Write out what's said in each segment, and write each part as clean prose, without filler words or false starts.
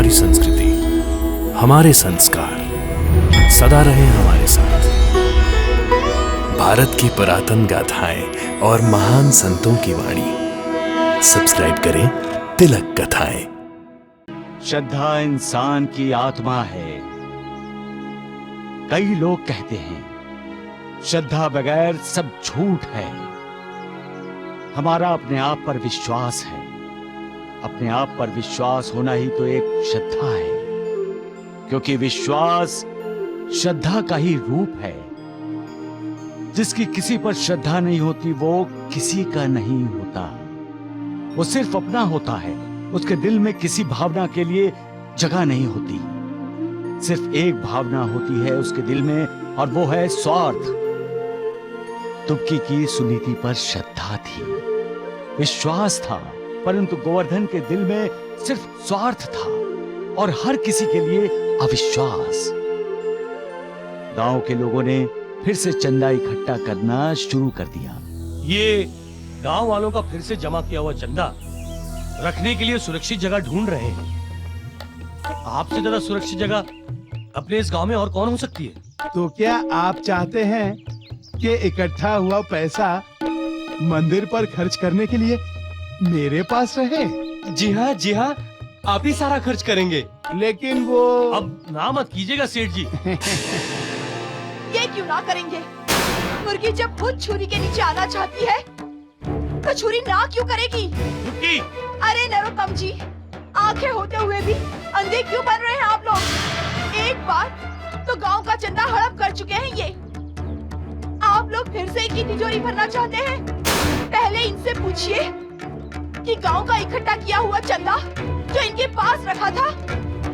हमारी संस्कृति, हमारे संस्कार सदा रहे हमारे साथ। भारत की पुरातन गाथाएं और महान संतों की वाणी। सब्सक्राइब करें तिलक कथाएं। श्रद्धा इंसान की आत्मा है। कई लोग कहते हैं श्रद्धा बगैर सब झूठ है। हमारा अपने आप पर विश्वास है। अपने आप पर विश्वास होना ही तो एक श्रद्धा है, क्योंकि विश्वास श्रद्धा का ही रूप है। जिसकी किसी पर श्रद्धा नहीं होती वो किसी का नहीं होता। वो सिर्फ अपना होता है। उसके दिल में किसी भावना के लिए जगह नहीं होती। सिर्फ एक भावना होती है उसके दिल में, और वो है स्वार्थ। तुर्की की सुनीति पर श्रद्धा थी, विश्वास था, परंतु गोवर्धन के दिल में सिर्फ स्वार्थ था और हर किसी के लिए अविश्वास। गांव के लोगों ने फिर से चंदा इकट्ठा करना शुरू कर दिया। ये गांव वालों का फिर से जमा किया हुआ चंदा रखने के लिए सुरक्षित जगह ढूंढ रहे हैं। आपसे ज्यादा सुरक्षित जगह अपने इस गांव में और कौन हो सकती है? तो क्या आप चाहते हैं कि इकट्ठा हुआ पैसा मंदिर पर खर्च करने के लिए मेरे पास रहे? जी हाँ, आप ही सारा खर्च करेंगे। लेकिन वो अब ना मत कीजिएगा सेठ जी। ये क्यों ना करेंगे? मुर्गी जब खुद छुरी के नीचे आना चाहती है तो छुरी ना क्यों करेगी? रुकी। अरे नरोत्तम जी, आंखें होते हुए भी अंधे क्यों बन रहे हैं आप लोग? एक बार तो गांव का चंदा हड़प कर चुके हैं ये। आप लोग फिर से इनकी तिजोरी भरना चाहते हैं? पहले इनसे पूछिए कि गांव का इकट्ठा किया हुआ चंदा जो इनके पास रखा था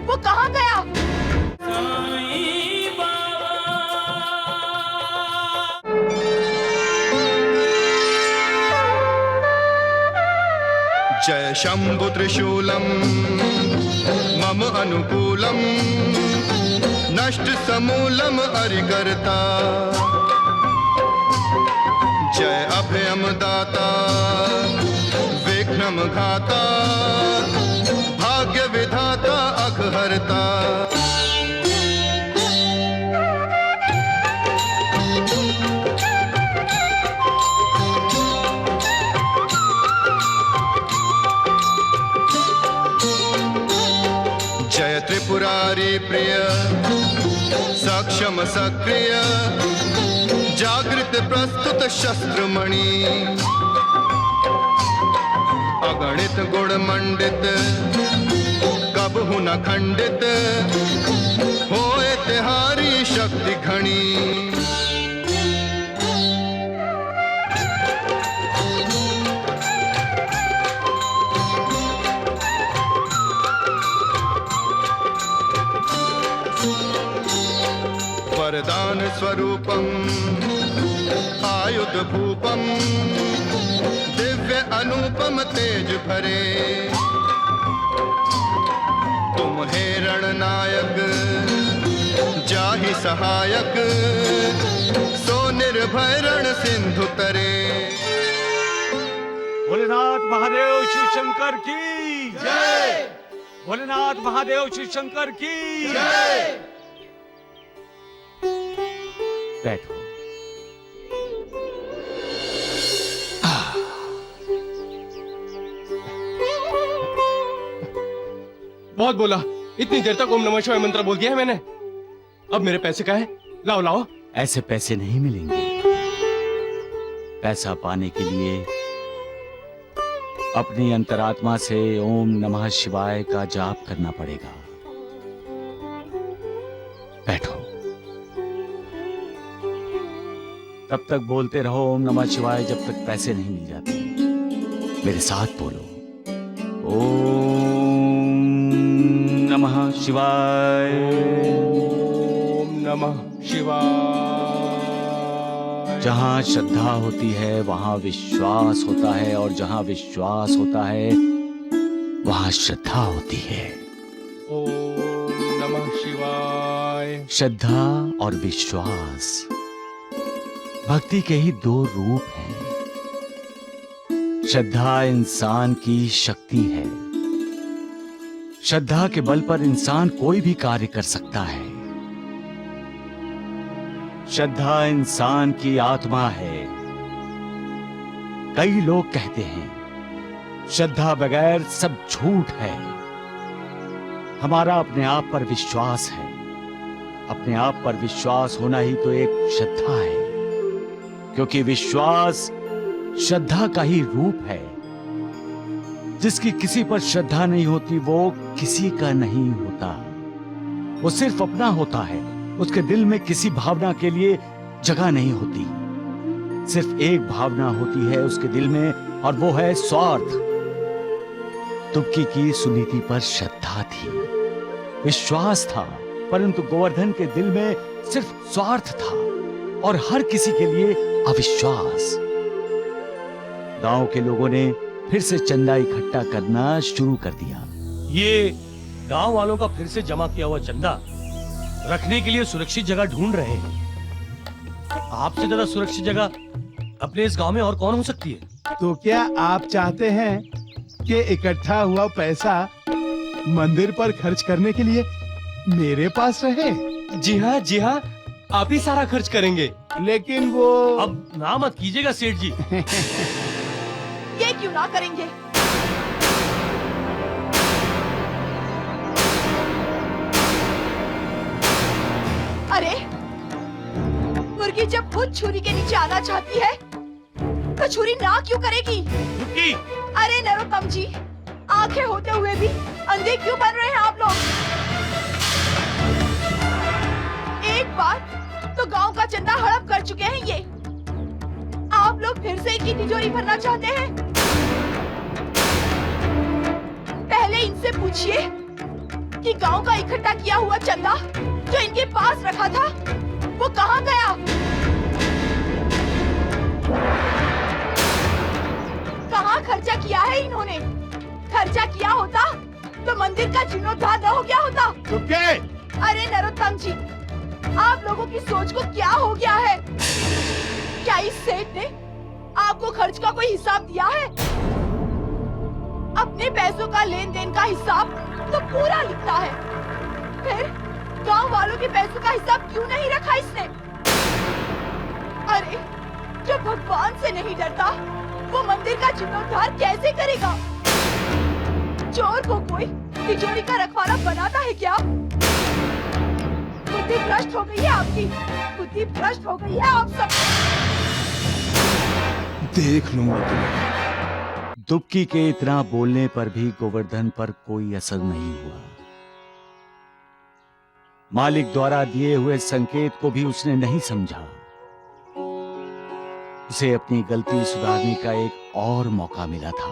वो कहाँ गया? जय शंभु त्रिशूलम मम अनुकूलम नष्ट समूलम अरिकर्ता। जय अभयम दाता विघ्नम घाता भाग्य विधाता अघहर्ता। जय त्रिपुरारी प्रिय सक्षम सक्रिय जागृत प्रस्तुत शस्त्रमणि। अगणित गुण मंडित कबहु न खंडित होए तिहारी शक्ति घनी। वरदान स्वरूपम आयुध भूपम दिव्य अनुपम तेज भरे। तुम हे रणनायक जाहि सहायक सो निर्भय रण सिंधु तरे। भोलेनाथ महादेव शिव शंकर की जय। भोलेनाथ महादेव शिव शंकर की जय। बैठो। बहुत बोला, इतनी देर तक ओम नमः शिवाय मंत्र बोल दिया है मैंने। अब मेरे पैसे का है? लाओ लाओ। ऐसे पैसे नहीं मिलेंगे। पैसा पाने के लिए अपनी अंतरात्मा से ओम नमः शिवाय का जाप करना पड़ेगा। बैठो। तब तक बोलते रहो ओम नमः शिवाय जब तक पैसे नहीं मिल जाते। मेरे साथ बोलो ओम नमः शिवाय। ओम नमः शिवाय। जहाँ श्रद्धा होती है वहाँ विश्वास होता है, और जहाँ विश्वास होता है वहाँ श्रद्धा होती है। ओम नमः शिवाय। श्रद्धा और विश्वास भक्ति के ही दो रूप हैं। श्रद्धा इंसान की शक्ति है। श्रद्धा के बल पर इंसान कोई भी कार्य कर सकता है। श्रद्धा इंसान की आत्मा है। कई लोग कहते हैं श्रद्धा बगैर सब झूठ है। हमारा अपने आप पर विश्वास है। अपने आप पर विश्वास होना ही तो एक श्रद्धा है, क्योंकि विश्वास श्रद्धा का ही रूप है। जिसकी किसी पर श्रद्धा नहीं होती वो किसी का नहीं होता। वो सिर्फ अपना होता है। उसके दिल में किसी भावना के लिए जगह नहीं होती। सिर्फ एक भावना होती है उसके दिल में, और वो है स्वार्थ। तुर्की की सुनीति पर श्रद्धा थी, विश्वास था, परंतु गोवर्धन के दिल में सिर्फ स्वार्थ था और हर किसी के लिए अविश्वास। गांव के लोगों ने फिर से चंदा इकट्ठा करना शुरू कर दिया। ये गांव वालों का फिर से जमा किया हुआ चंदा रखने के लिए सुरक्षित जगह ढूंढ रहे हैं। आपसे ज्यादा सुरक्षित जगह अपने इस गांव में और कौन हो सकती है? तो क्या आप चाहते हैं कि इकट्ठा हुआ पैसा मंदिर पर खर्च करने के लिए मेरे पास रहे? जी हाँ, आप ही सारा खर्च करेंगे। लेकिन वो अब ना मत कीजिएगा सेठ जी। ये क्यों ना करेंगे? अरे मुर्गी जब खुद छुरी के नीचे आना चाहती है तो छुरी ना क्यों करेगी? रुकी। अरे नरोत्तम जी, आंखें होते हुए भी अंधे क्यों बन रहे हैं आप लोग? एक बार तो गांव का चंदा हड़प कर चुके हैं ये। आप लोग फिर से इनकी तिजोरी भरना चाहते हैं? पहले इनसे पूछिए कि गांव का इकट्ठा किया हुआ चंदा जो इनके पास रखा था वो कहाँ गया? कहाँ खर्चा किया है इन्होंने? खर्चा किया होता तो मंदिर का जीर्णोद्धार न हो गया होता। चुप के। अरे नरोत्तम जी, आप लोगों की सोच को क्या हो गया है? क्या इस सेठ ने आपको खर्च का कोई हिसाब दिया है? अपने पैसों का लेन देन का हिसाब तो पूरा लिखता है, फिर गांव वालों के पैसों का हिसाब क्यों नहीं रखा इसने? अरे जो भगवान से नहीं डरता वो मंदिर का जीर्णोद्धार कैसे करेगा? चोर को कोई तिजोरी का रखवाला बनाता है क्या? बुद्धि भ्रष्ट हो गई है आपकी। बुद्धि भ्रष्ट हो गई है आप सब। देख लूंगा तुम्हें। दुबकी के इतना बोलने पर भी गोवर्धन पर कोई असर नहीं हुआ। मालिक द्वारा दिए हुए संकेत को भी उसने नहीं समझा। उसे अपनी गलती सुधारने का एक और मौका मिला था,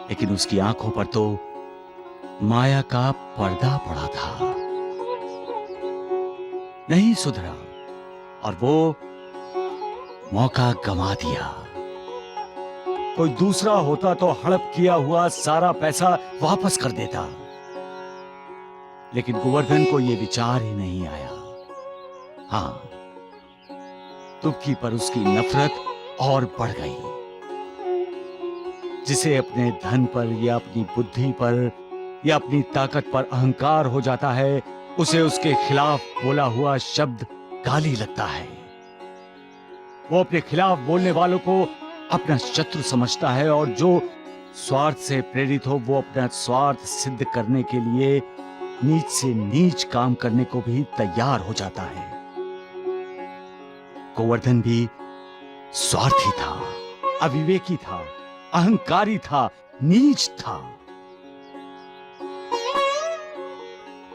लेकिन उसकी आंखों पर तो माया का पर्दा पड़ा था। नहीं सुधरा और वो मौका गंवा दिया। कोई दूसरा होता तो हड़प किया हुआ सारा पैसा वापस कर देता, लेकिन गोवर्धन को यह विचार ही नहीं आया। हाँ, तुर्की पर उसकी नफरत और बढ़ गई। जिसे अपने धन पर या अपनी बुद्धि पर या अपनी ताकत पर अहंकार हो जाता है, उसे उसके खिलाफ बोला हुआ शब्द गाली लगता है। वो अपने खिलाफ बोलने वालों को अपना शत्रु समझता है, और जो स्वार्थ से प्रेरित हो वो अपना स्वार्थ सिद्ध करने के लिए नीच से नीच काम करने को भी तैयार हो जाता है। गोवर्धन भी स्वार्थी था, अविवेकी था, अहंकारी था, नीच था।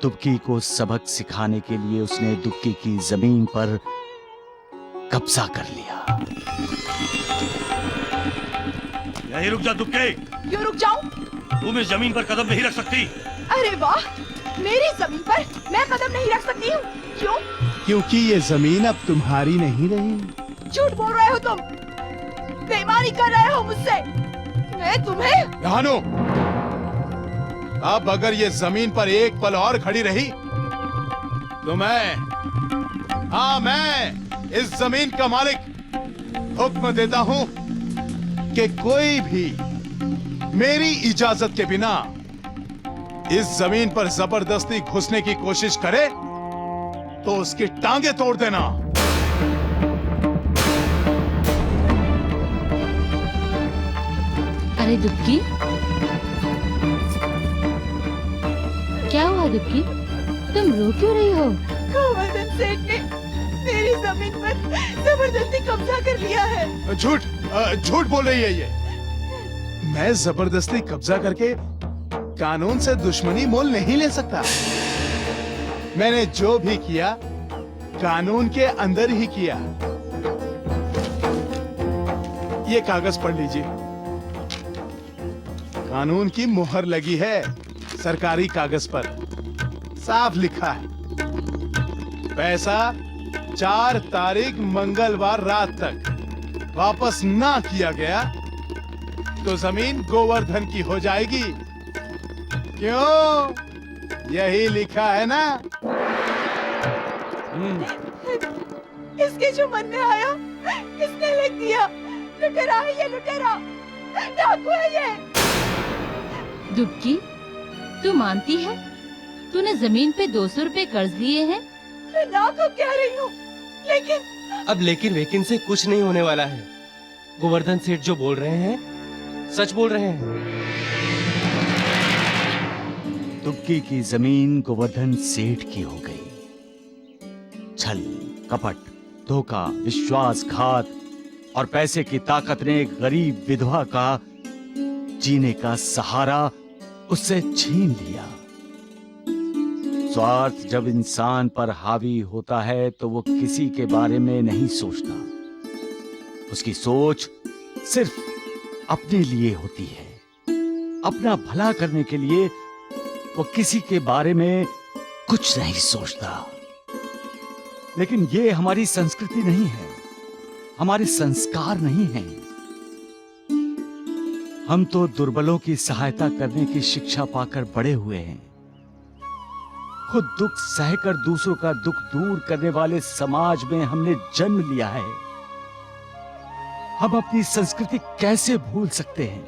दुबकी को सबक सिखाने के लिए उसने दुबकी की जमीन पर कब्जा कर लिया। यहीं रुक जा दुबके। क्यों रुक जाऊं? तुम इस जमीन पर कदम नहीं रख सकती। अरे वाह, मेरी जमीन पर मैं कदम नहीं रख सकती हूँ। क्यों? क्योंकि ये जमीन अब तुम्हारी नहीं रही। झूठ बोल रहे हो तुम, बेईमानी कर रहे हो मुझसे। मैं तुम्हें रानो, अब अगर ये जमीन पर एक पल और खड़ी रही तो मैं इस जमीन का मालिक हुक्म देता हूं कि कोई भी मेरी इजाजत के बिना इस जमीन पर जबरदस्ती घुसने की कोशिश करे तो उसकी टांगे तोड़ देना। अरे दुबकी, क्या हुआ दुबकी? तुम रो क्यों रही हो? गोवर्धन सेठ ने मेरी जमीन पर जबरदस्ती कब्जा कर लिया है। झूठ बोल रही है ये। मैं जबरदस्ती कब्जा करके कानून से दुश्मनी मोल नहीं ले सकता। मैंने जो भी किया कानून के अंदर ही किया। ये कागज पढ़ लीजिए, कानून की मुहर लगी है सरकारी कागज पर, साफ लिखा है पैसा 4 तारीख मंगलवार रात तक वापस ना किया गया तो जमीन गोवर्धन की हो जाएगी। क्यों? यही लिखा है ना? इसके जो मन में आया इसने लिख दिया। लुटेरा है ये, लुटेरा, डाकू है ये। दुबकी, तू मानती है तूने जमीन पे 200 रुपए कर्ज लिए हैं? मैं ना तो कह रही हूँ, लेकिन अब लेकिन से कुछ नहीं होने वाला है। गोवर्धन सेठ जो बोल रहे हैं सच बोल रहे हैं। दुबकी की जमीन गोवर्धन सेठ की हो गई। छल, कपट, धोखा, विश्वासघात और पैसे की ताकत ने एक गरीब विधवा का जीने का सहारा उससे छीन लिया। स्वार्थ जब इंसान पर हावी होता है तो वो किसी के बारे में नहीं सोचता। उसकी सोच सिर्फ अपने लिए होती है। अपना भला करने के लिए वो किसी के बारे में कुछ नहीं सोचता। लेकिन ये हमारी संस्कृति नहीं है, हमारे संस्कार नहीं हैं। हम तो दुर्बलों की सहायता करने की शिक्षा पाकर बड़े हुए हैं। खुद दुख सहकर दूसरों का दुख दूर करने वाले समाज में हमने जन्म लिया है। हम अपनी संस्कृति कैसे भूल सकते हैं?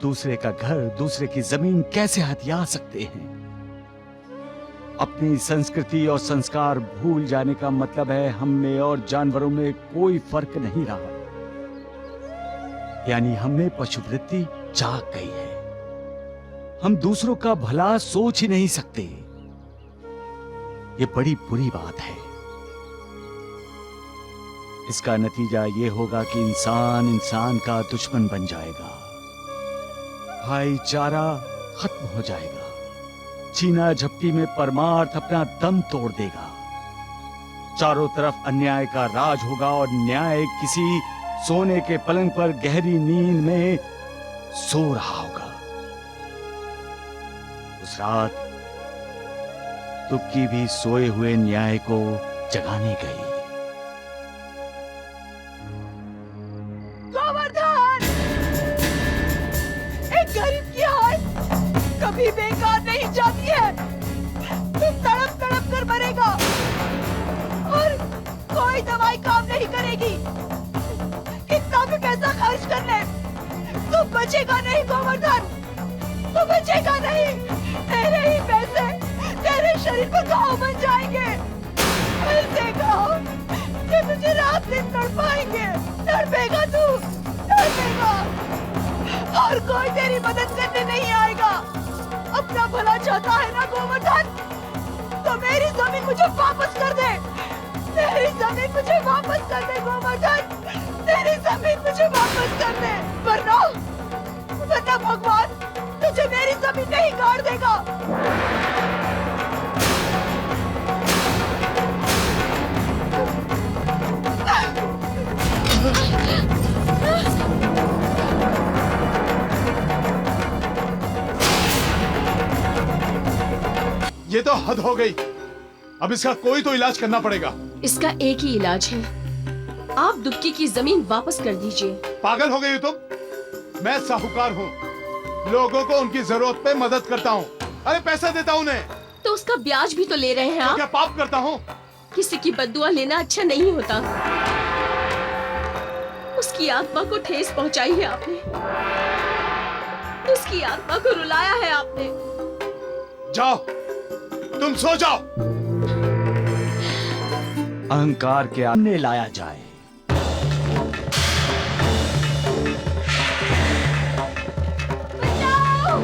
दूसरे का घर, दूसरे की जमीन कैसे हथिया सकते हैं? अपनी संस्कृति और संस्कार भूल जाने का मतलब है हम में और जानवरों में कोई फर्क नहीं रहा। यानी हम में पशुवृत्ति जाग गई है। हम दूसरों का भला सोच ही नहीं सकते। ये बड़ी बुरी बात है। इसका नतीजा ये होगा कि इंसान इंसान का दुश्मन बन जाएगा, भाईचारा खत्म हो जाएगा, छीना झपटी में परमार्थ अपना दम तोड़ देगा, चारों तरफ अन्याय का राज होगा और न्याय किसी सोने के पलंग पर गहरी नींद में सो रहा होगा। उस रात दुबकी भी सोए हुए न्याय को जगाने गई। गोवर्धन, एक गरीब की हाय कभी बेकार नहीं जाती है। तुम तड़प तड़प कर मरेगा और कोई दवाई काम नहीं करेगी। कितना भी पैसा खर्च कर ले, तू बचेगा नहीं गोवर्धन, तू बचेगा नहीं। तेरे ही पैसे तेरे शरीर पर घाव बन जाएंगे, ऐसे घाव कि तुझे रात दिन तड़पाएंगे। तड़पेगा तू, तड़पेगा और कोई तेरी मदद करने नहीं आएगा। अपना भला चाहता है ना गोवर्धन, तो मेरी जमीन मुझे वापस कर दे। मेरी जमीन मुझे वापस कर दे गोवर्धन, तेरी जमीन मुझे वापस कर दे, वरना भगवान तुझे मेरी जमीन नहीं काट देगा। ये तो हद हो गई। अब इसका कोई तो इलाज करना पड़ेगा। इसका एक ही इलाज है, आप दुबकी की जमीन वापस कर दीजिए। पागल हो गई हो तुम? मैं साहूकार हूँ, लोगों को उनकी जरूरत पे मदद करता हूँ। अरे पैसा देता हूँ उन्हें। तो उसका ब्याज भी तो ले रहे हैं तो आप। क्या पाप करता हूँ? किसी की बद्दुआ लेना अच्छा नहीं होता। उसकी आत्मा को ठेस पहुंचाई है आपने। उसकी आत्मा को रुलाया है आपने। जाओ, तुम सो जाओ। अहंकार के सामने लाया जाए। बचाओ!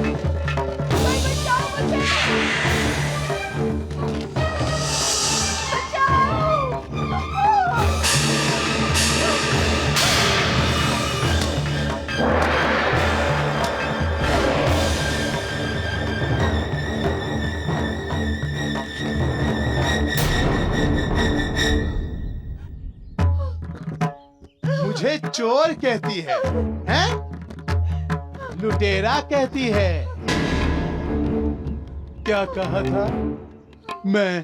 कोई बचाओ मुझे! बचाओ! मुझे चोर कहती है, हैं? लुटेरा कहती है। क्या कहा था? मैं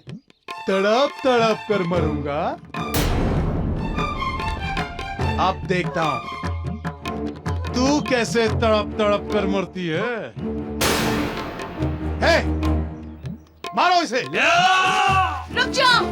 तड़प तड़प कर मरूंगा। अब देखता हूं तू कैसे तड़प तड़प कर मरती है। हे, मारो इसे। रुक जाओ।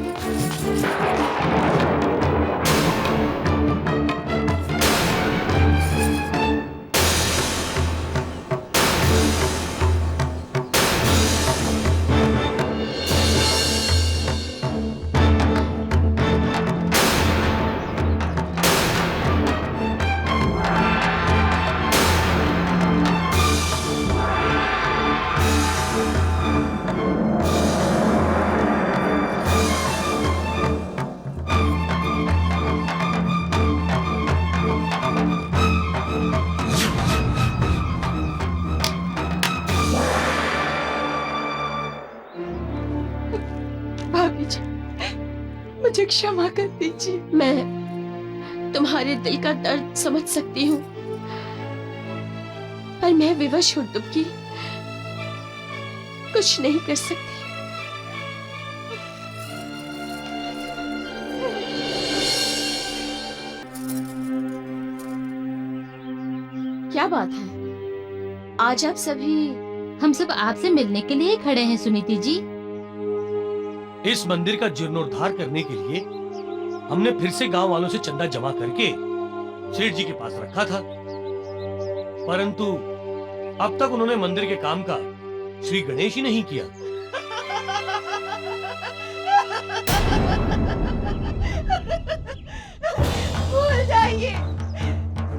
भाभी जी, मुझे क्षमा कर दीजिए। मैं तुम्हारे दिल का दर्द समझ सकती हूँ, पर मैं विवश हूँ दुबकी, कुछ नहीं कर सकती। क्या बात है, आज आप सभी? हम सब आपसे मिलने के लिए खड़े हैं सुनीति जी। इस मंदिर का जीर्णोद्धार करने के लिए हमने फिर से गांव वालों से चंदा जमा करके सेठ जी के पास रखा था, परंतु अब तक उन्होंने मंदिर के काम का श्री गणेश ही नहीं किया। भूल जाइए,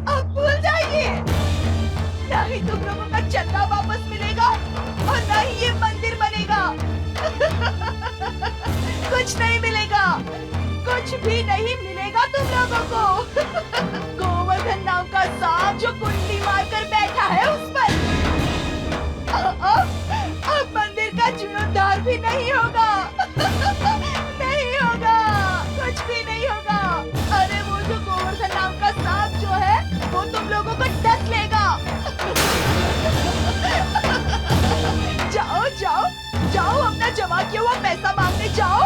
अब भूल जाइए। ना ही तुम लोगों का चंदा वापस मिलेगा और ना ही ये मंदिर बनेगा। कुछ नहीं मिलेगा, कुछ भी नहीं मिलेगा तुम लोगों को। गोवर्धन नाम का सांप जो कुंडली मारकर बैठा है उस पर अब मंदिर का जीर्णोद्धार भी नहीं होगा। नहीं होगा, कुछ भी नहीं होगा। अरे वो जो गोवर्धन नाम का सांप जो है वो तुम लोगों को डस लेगा। जाओ जाओ जाओ, अपना जमा किया हुआ पैसा मांगने जाओ।